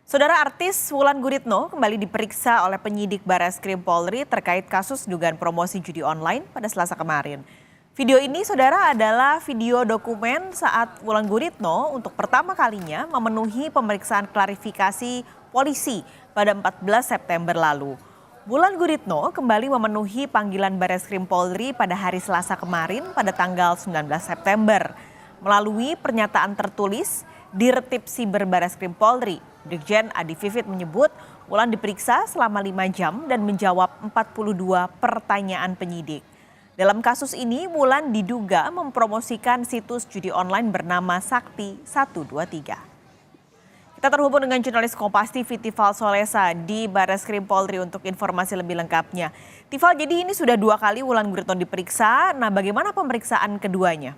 Saudara artis Wulan Guritno kembali diperiksa oleh penyidik Barreskrim Polri terkait kasus dugaan promosi judi online pada Selasa kemarin. Video ini, saudara, adalah video dokumen saat Wulan Guritno untuk pertama kalinya memenuhi pemeriksaan klarifikasi polisi pada 14 September lalu. Wulan Guritno kembali memenuhi panggilan Barreskrim Polri pada hari Selasa kemarin pada tanggal 19 September. Melalui pernyataan tertulis, Dirtip Siber Barreskrim Polri, Brigjen Adi Vivit menyebut Wulan diperiksa selama 5 jam dan menjawab 42 pertanyaan penyidik. Dalam kasus ini, Wulan diduga mempromosikan situs judi online bernama Sakti 123. Kita terhubung dengan jurnalis Kompas TV Tifal Solesa di Barreskrim Polri untuk informasi lebih lengkapnya. Tifal, jadi ini sudah 2 kali Wulan Guritno diperiksa. Nah, bagaimana pemeriksaan keduanya?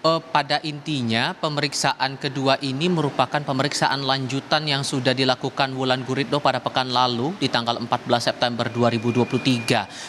Pada intinya pemeriksaan kedua ini merupakan pemeriksaan lanjutan yang sudah dilakukan Wulan Guritno pada pekan lalu di tanggal 14 September 2023.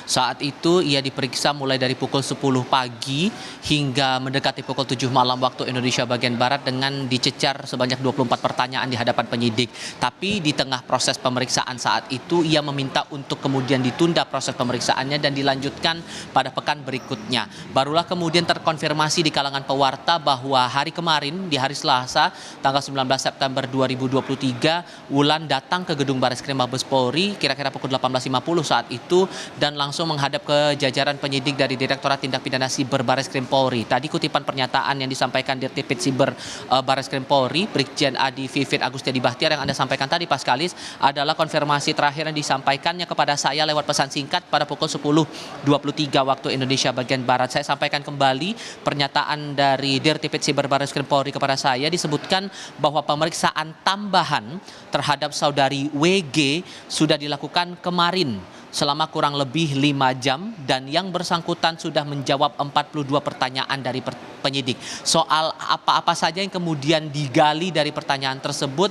Saat itu ia diperiksa mulai dari pukul 10 pagi hingga mendekati pukul 7 malam waktu Indonesia bagian Barat dengan dicecar sebanyak 24 pertanyaan di hadapan penyidik. Tapi di tengah proses pemeriksaan saat itu ia meminta untuk kemudian ditunda proses pemeriksaannya dan dilanjutkan pada pekan berikutnya. Barulah kemudian terkonfirmasi di kalangan pewarta bahwa hari kemarin di hari Selasa tanggal 19 September 2023 Wulan datang ke gedung Barreskrim Mabes Polri kira-kira pukul 18.50 saat itu dan langsung menghadap ke jajaran penyidik dari Direktorat Tindak Pidana Siber Barreskrim Polri. Tadi kutipan pernyataan yang disampaikan Dirtip Siber Barreskrim Polri Brigjen Adi Vivit Agustiadi Bahtiar yang Anda sampaikan tadi, Paskalis, adalah konfirmasi terakhir yang disampaikannya kepada saya lewat pesan singkat pada pukul 10.23 waktu Indonesia bagian Barat. Saya sampaikan kembali pernyataan dari Dirtip Siber Barreskrim Polri kepada saya, disebutkan bahwa pemeriksaan tambahan terhadap saudari WG sudah dilakukan kemarin selama kurang lebih 5 jam dan yang bersangkutan sudah menjawab 42 pertanyaan dari penyidik. Soal apa-apa saja yang kemudian digali dari pertanyaan tersebut,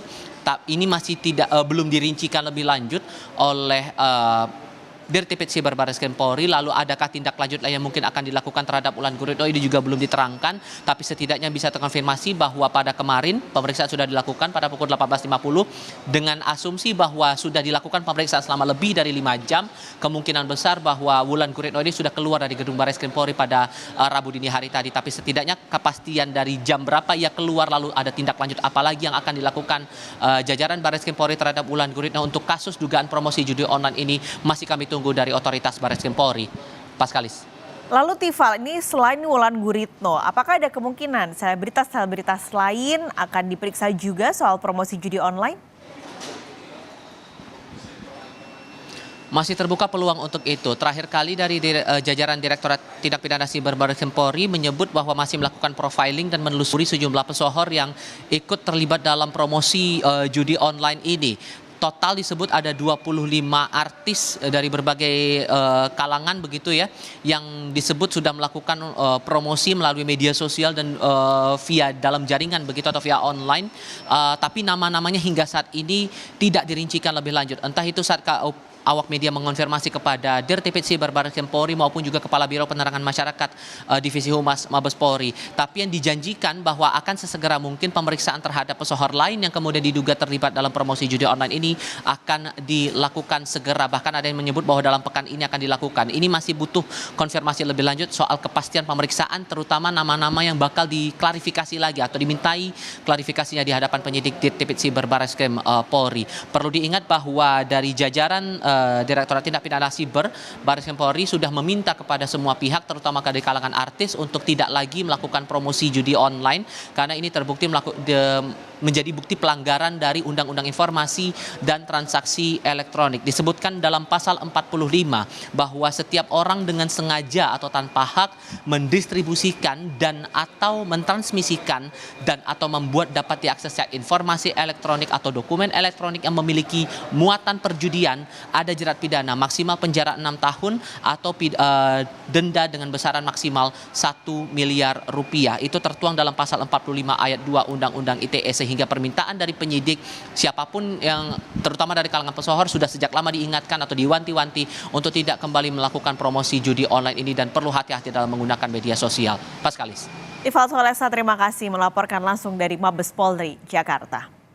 ini masih belum dirincikan lebih lanjut oleh Dirtip Siber Barreskrim Polri. Lalu adakah tindak lanjut lain yang mungkin akan dilakukan terhadap Wulan Guritno, ini juga belum diterangkan, tapi setidaknya bisa terkonfirmasi bahwa pada kemarin pemeriksaan sudah dilakukan pada pukul 18.50 dengan asumsi bahwa sudah dilakukan pemeriksaan selama lebih dari 5 jam. Kemungkinan besar bahwa Wulan Guritno ini sudah keluar dari gedung Barreskrim Polri pada Rabu dini hari tadi, tapi setidaknya kepastian dari jam berapa ia keluar lalu ada tindak lanjut apa lagi yang akan dilakukan jajaran Barreskrim Polri terhadap Wulan Guritno untuk kasus dugaan promosi judi online ini masih kami tunggu dari otoritas Barreskrim Polri. Paskalis. Lalu Tifal, ini selain Wulan Guritno, apakah ada kemungkinan selebritas lain akan diperiksa juga soal promosi judi online? Masih terbuka peluang untuk itu. Terakhir kali dari jajaran Direktorat Tindak Pidana Siber Barreskrim Polri menyebut bahwa masih melakukan profiling dan menelusuri sejumlah pesohor yang ikut terlibat dalam promosi judi online ini. Total disebut ada 25 artis dari berbagai kalangan begitu ya, yang disebut sudah melakukan promosi melalui media sosial dan via dalam jaringan begitu atau via online. Tapi nama-namanya hingga saat ini tidak dirincikan lebih lanjut. Entah itu saat awak media mengonfirmasi kepada Dirtip Siber Barreskrim Polri maupun juga Kepala Biro Penerangan Masyarakat Divisi Humas Mabes Polri. Tapi yang dijanjikan bahwa akan sesegera mungkin pemeriksaan terhadap pesohor lain yang kemudian diduga terlibat dalam promosi judi online ini akan dilakukan segera. Bahkan ada yang menyebut bahwa dalam pekan ini akan dilakukan. Ini masih butuh konfirmasi lebih lanjut soal kepastian pemeriksaan, terutama nama-nama yang bakal diklarifikasi lagi atau dimintai klarifikasinya di hadapan penyidik Dirtip Siber Barreskrim Polri. Perlu diingat bahwa dari jajaran Direktorat Tindak Pidana Siber Barreskrim Polri sudah meminta kepada semua pihak, terutama dari kalangan artis, untuk tidak lagi melakukan promosi judi online karena ini terbukti menjadi bukti pelanggaran dari Undang-Undang Informasi dan Transaksi Elektronik. Disebutkan dalam pasal 45 bahwa setiap orang dengan sengaja atau tanpa hak mendistribusikan dan atau mentransmisikan dan atau membuat dapat diaksesnya informasi elektronik atau dokumen elektronik yang memiliki muatan perjudian, ada jerat pidana maksimal penjara 6 tahun atau denda dengan besaran maksimal 1 miliar rupiah. Itu tertuang dalam pasal 45 ayat 2 Undang-Undang ITE, sehingga permintaan dari penyidik siapapun yang terutama dari kalangan pesohor sudah sejak lama diingatkan atau diwanti-wanti untuk tidak kembali melakukan promosi judi online ini dan perlu hati-hati dalam menggunakan media sosial. Paskalis. Ival Solesa, terima kasih melaporkan langsung dari Mabes Polri, Jakarta.